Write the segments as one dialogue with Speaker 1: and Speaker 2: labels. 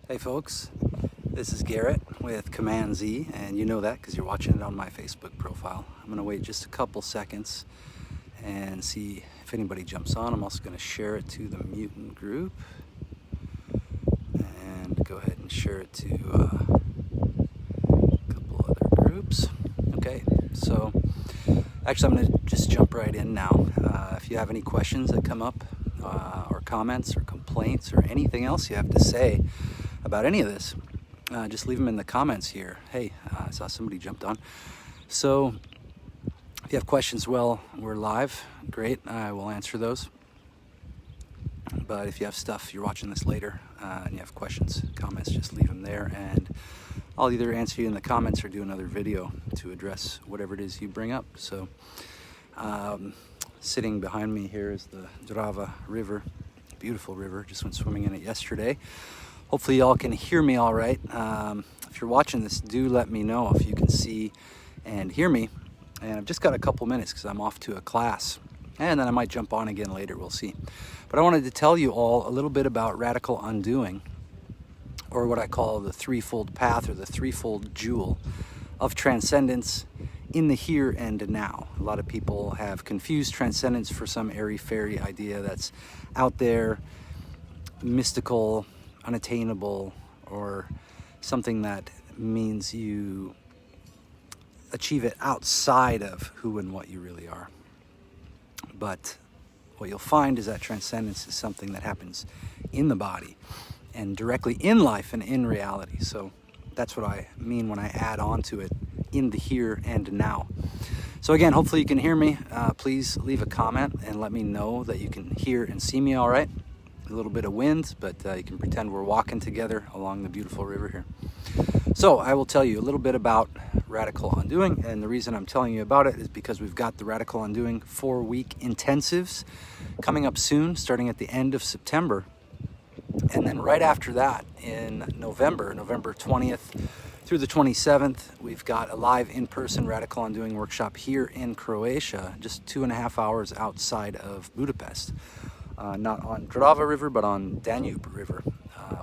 Speaker 1: Hey folks, this is Garrett with Command Z, and you know that because you're watching it on my Facebook profile. I'm going to wait just a couple seconds and see if anybody jumps on. I'm also going to share it to the mutant group and go ahead and share it to a couple other groups. Okay, so actually I'm going to just jump right in now. If you have any questions that come up or comments or complaints or anything else you have to say about any of this, just leave them in the comments here. Hey, I saw somebody jumped on. So if you have questions, well, we're live. Great, I will answer those. But if you have stuff, you're watching this later, and you have questions, comments, just leave them there. And I'll either answer you in the comments or do another video to address whatever it is you bring up. So sitting behind me here is the Drava River, beautiful river. Just went swimming in it yesterday. Hopefully y'all can hear me all right. If you're watching this, do let me know if you can see and hear me. And I've just got a couple minutes because I'm off to a class. And then I might jump on again later, we'll see. But I wanted to tell you all a little bit about radical undoing, or what I call the threefold path, or the threefold jewel of transcendence in the here and now. A lot of people have confused transcendence for some airy-fairy idea that's out there, mystical, unattainable, or something that means you achieve it outside of who and what you really are. But what you'll find is that transcendence is something that happens in the body and directly in life and in reality. So that's what I mean when I add on to it, in the here and now. So again, hopefully you can hear me. Please leave a comment and let me know that you can hear and see me all right. A little bit of wind, but you can pretend we're walking together along the beautiful river here. So I will tell you a little bit about Radical Undoing, and the reason I'm telling you about it is because we've got the Radical Undoing 4-week intensives coming up soon, starting at the end of September. And then right after that, in November 20th through the 27th, we've got a live in-person Radical Undoing workshop here in Croatia, just 2.5 hours outside of Budapest. Not on Drava River, but on Danube River,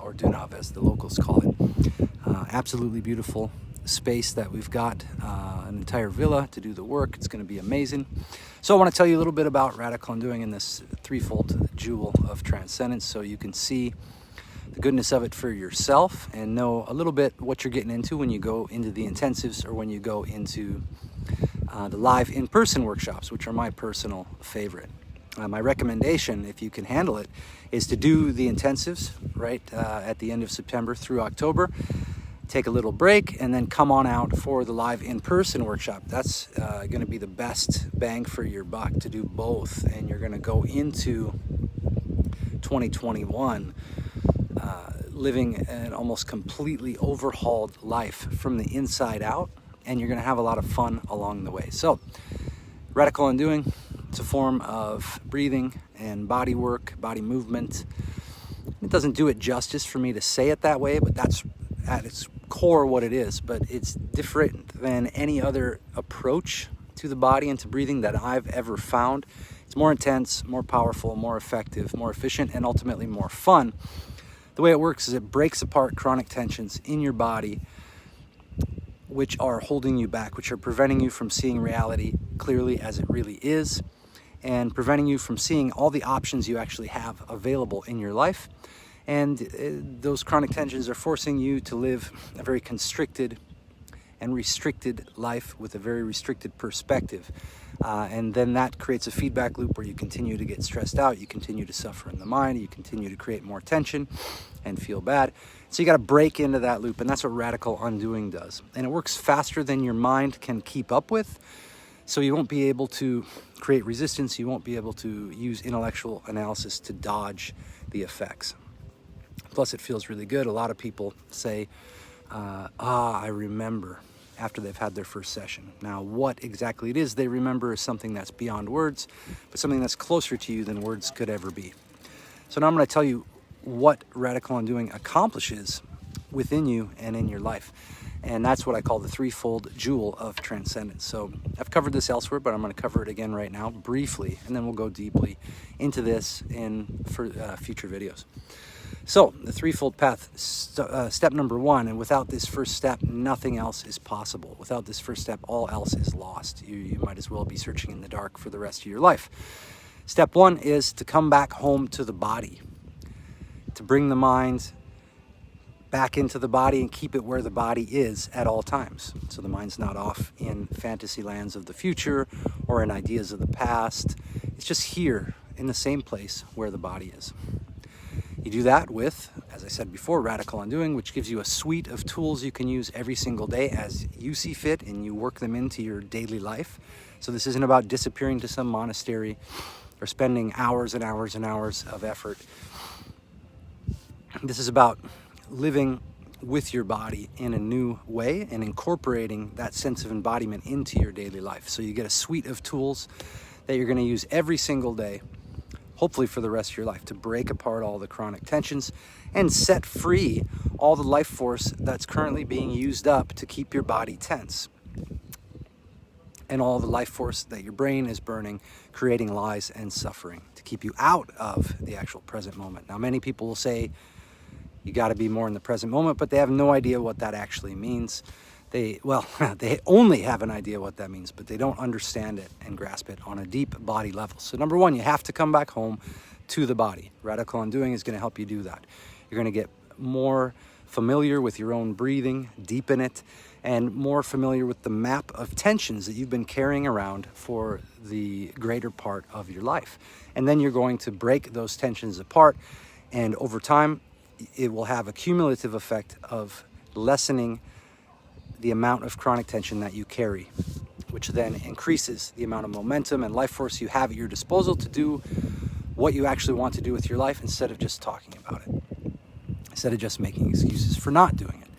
Speaker 1: or Dunav as the locals call it. Absolutely beautiful space that we've got, an entire villa to do the work. It's going to be amazing. So I want to tell you a little bit about Radical Undoing and this threefold jewel of transcendence, so you can see the goodness of it for yourself and know a little bit what you're getting into when you go into the intensives or when you go into the live in-person workshops, which are my personal favorite. My recommendation, if you can handle it, is to do the intensives right at the end of September through October. Take a little break and then come on out for the live in-person workshop. That's going to be the best bang for your buck to do both, and you're going to go into 2021 living an almost completely overhauled life from the inside out, and you're going to have a lot of fun along the way. So, Radical Undoing, it's a form of breathing and body work, body movement. It doesn't do it justice for me to say it that way, but that's at its core what it is. But it's different than any other approach to the body and to breathing that I've ever found. It's more intense, more powerful, more effective, more efficient, and ultimately more fun. The way it works is it breaks apart chronic tensions in your body, which are holding you back, which are preventing you from seeing reality clearly as it really is, and preventing you from seeing all the options you actually have available in your life. And those chronic tensions are forcing you to live a very constricted and restricted life with a very restricted perspective. And then that creates a feedback loop where you continue to get stressed out, you continue to suffer in the mind, you continue to create more tension and feel bad. So you got to break into that loop, and that's what Radical Undoing does. And it works faster than your mind can keep up with. So you won't be able to create resistance. You won't be able to use intellectual analysis to dodge the effects. Plus, it feels really good. A lot of people say, I remember, after they've had their first session. Now, what exactly it is they remember is something that's beyond words, but something that's closer to you than words could ever be. So now I'm going to tell you what Radical Undoing accomplishes within you and in your life. And that's what I call the threefold jewel of transcendence. So I've covered this elsewhere, but I'm going to cover it again right now briefly, and then we'll go deeply into this in future videos. So the threefold path, step number one, and without this first step, nothing else is possible. Without this first step, all else is lost. You might as well be searching in the dark for the rest of your life. Step one is to come back home to the body, to bring the mind back into the body and keep it where the body is at all times. So the mind's not off in fantasy lands of the future or in ideas of the past. It's just here in the same place where the body is. You do that with, as I said before, Radical Undoing, which gives you a suite of tools you can use every single day as you see fit, and you work them into your daily life. So this isn't about disappearing to some monastery or spending hours and hours and hours of effort. This is about living with your body in a new way and incorporating that sense of embodiment into your daily life. So you get a suite of tools that you're going to use every single day, hopefully for the rest of your life, to break apart all the chronic tensions and set free all the life force that's currently being used up to keep your body tense, and all the life force that your brain is burning, creating lies and suffering to keep you out of the actual present moment. Now, many people will say you got to be more in the present moment, but they have no idea what that actually means. They only have an idea what that means, but they don't understand it and grasp it on a deep body level. So number one, you have to come back home to the body. Radical Undoing is going to help you do that. You're going to get more familiar with your own breathing, deepen it, and more familiar with the map of tensions that you've been carrying around for the greater part of your life. And then you're going to break those tensions apart, and over time, it will have a cumulative effect of lessening the amount of chronic tension that you carry, which then increases the amount of momentum and life force you have at your disposal to do what you actually want to do with your life, instead of just talking about it, instead of just making excuses for not doing it.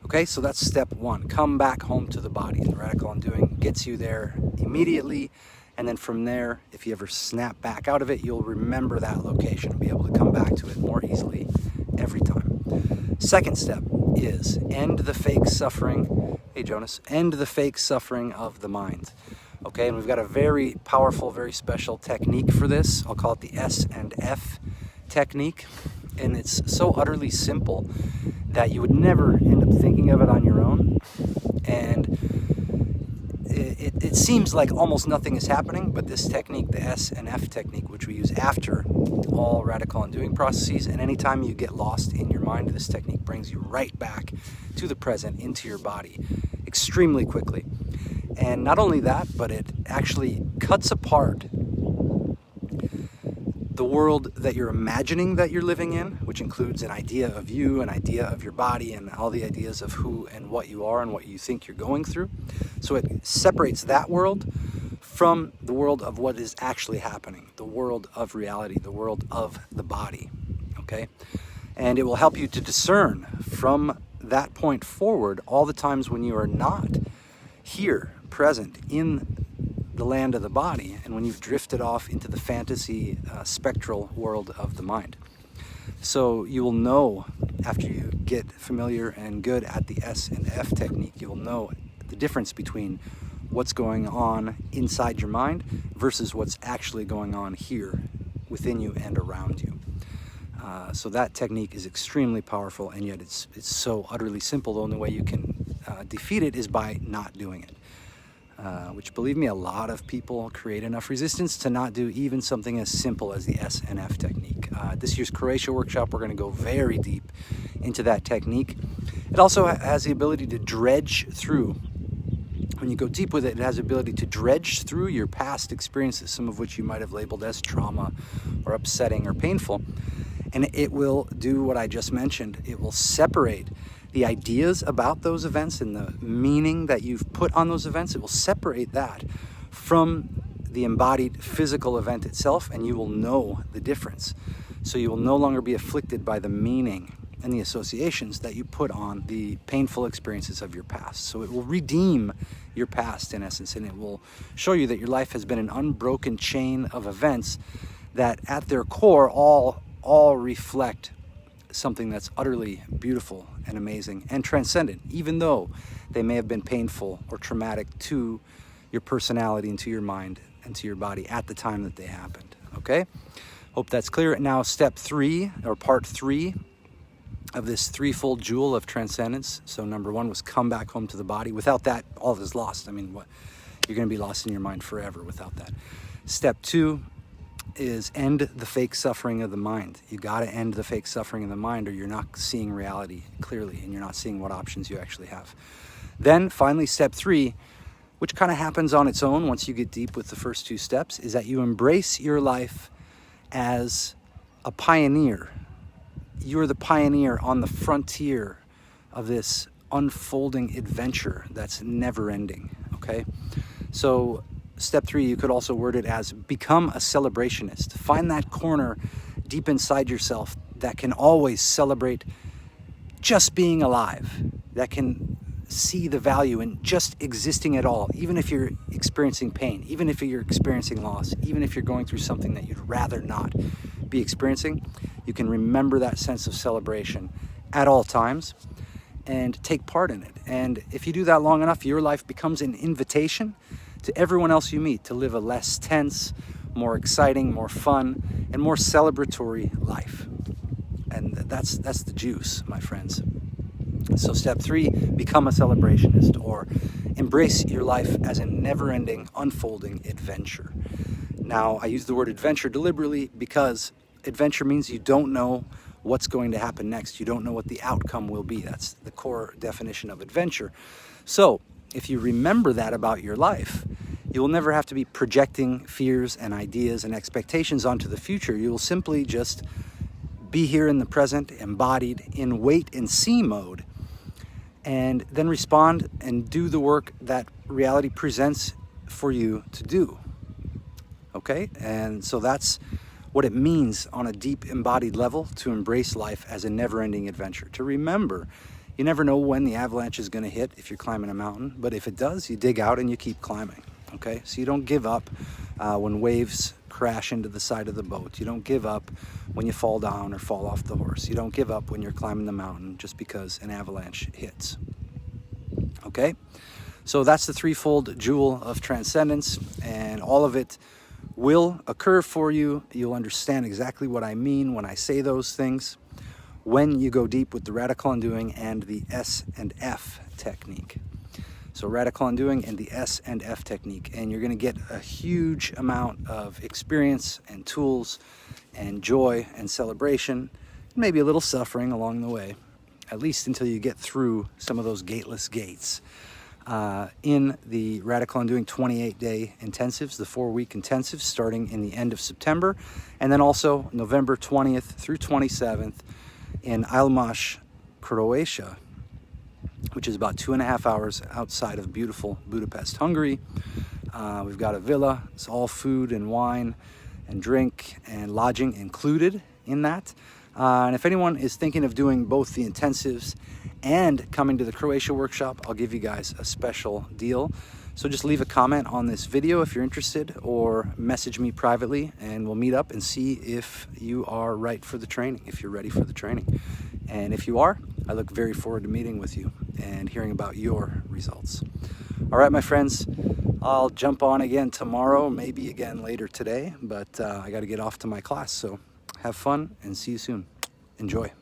Speaker 1: Okay, so that's step one. Come back home to the body. And the Radical Undoing gets you there immediately. And then from there, if you ever snap back out of it, you'll remember that location and be able to come back to it more easily every time. Second step is end the fake suffering. Hey, Jonas, end the fake suffering of the mind. Okay, and we've got a very powerful, very special technique for this. I'll call it the S and F technique. And it's so utterly simple that you would never end up thinking of it on your own. And it seems like almost nothing is happening, but this technique, the S and F technique, which we use after all Radical Undoing processes, and anytime you get lost in your mind, this technique brings you right back to the present, into your body, extremely quickly. And not only that, but it actually cuts apart the world that you're imagining that you're living in, which includes an idea of you, an idea of your body, and all the ideas of who and what you are and what you think you're going through. So it separates that world from the world of what is actually happening, the world of reality, the world of the body, okay? And it will help you to discern from that point forward all the times when you are not here, present in the land of the body, and when you've drifted off into the fantasy spectral world of the mind. So you will know, after you get familiar and good at the S and F technique, you will know the difference between what's going on inside your mind versus what's actually going on here within you and around you. So that technique is extremely powerful, and yet it's so utterly simple. The only way you can defeat it is by not doing it. Which, believe me, a lot of people create enough resistance to not do even something as simple as the S and F technique. This year's Croatia workshop, we're going to go very deep into that technique. It also has the ability to dredge through. When you go deep with it, it has the ability to dredge through your past experiences, some of which you might have labeled as trauma or upsetting or painful. And it will do what I just mentioned. It will separate the ideas about those events and the meaning that you've put on those events. It will separate that from the embodied physical event itself, and you will know the difference. So you will no longer be afflicted by the meaning and the associations that you put on the painful experiences of your past. So it will redeem your past, in essence, and it will show you that your life has been an unbroken chain of events that at their core all reflect something that's utterly beautiful and amazing and transcendent, even though they may have been painful or traumatic to your personality and to your mind and to your body at the time that they happened. Okay? Hope that's clear. Now, step 3, or part 3, of this threefold jewel of transcendence. So number one was come back home to the body. Without that, all is lost. I mean, what? You're going to be lost in your mind forever without that. Step two is end the fake suffering of the mind. You got to end the fake suffering of the mind, or you're not seeing reality clearly, and you're not seeing what options you actually have. Then finally, step three, which kind of happens on its own once you get deep with the first two steps, is that you embrace your life as a pioneer. You're the pioneer on the frontier of this unfolding adventure that's never ending, okay? So step three, you could also word it as become a celebrationist. Find that corner deep inside yourself that can always celebrate just being alive, that can see the value in just existing at all, even if you're experiencing pain, even if you're experiencing loss, even if you're going through something that you'd rather not be experiencing. You can remember that sense of celebration at all times and take part in it. And if you do that long enough, your life becomes an invitation to everyone else you meet to live a less tense, more exciting, more fun, and more celebratory life. And that's the juice, my friends. So step three, become a celebrationist, or embrace your life as a never-ending, unfolding adventure. Now, I use the word adventure deliberately because adventure means you don't know what's going to happen next. You don't know what the outcome will be. That's the core definition of adventure. So if you remember that about your life, you will never have to be projecting fears and ideas and expectations onto the future. You will simply just be here in the present, embodied in wait and see mode, and then respond and do the work that reality presents for you to do. Okay? And so that's what it means on a deep embodied level to embrace life as a never-ending adventure. To remember, you never know when the avalanche is going to hit if you're climbing a mountain, but if it does, you dig out and you keep climbing. Okay? So you don't give up when waves crash into the side of the boat. You don't give up when you fall down or fall off the horse. You don't give up when you're climbing the mountain just because an avalanche hits. Okay? So that's the threefold jewel of transcendence, and all of it will occur for you. You'll understand exactly what I mean when I say those things when you go deep with the radical undoing and the S and F technique. So radical undoing and the S and F technique, and you're going to get a huge amount of experience and tools and joy and celebration, maybe a little suffering along the way, at least until you get through some of those gateless gates. In the Radical Undoing 28-day intensives, the 4-week intensives starting in the end of September, and then also November 20th through 27th in Almash, Croatia, which is about 2.5 hours outside of beautiful Budapest, Hungary. We've got a villa. It's all food and wine and drink and lodging included in that. And if anyone is thinking of doing both the intensives and coming to the Croatia workshop, I'll give you guys a special deal. So just leave a comment on this video if you're interested, or message me privately and we'll meet up and see if you are right for the training, if you're ready for the training. And if you are, I look very forward to meeting with you and hearing about your results. All right, my friends, I'll jump on again tomorrow, maybe again later today, but I got to get off to my class. So have fun and see you soon. Enjoy.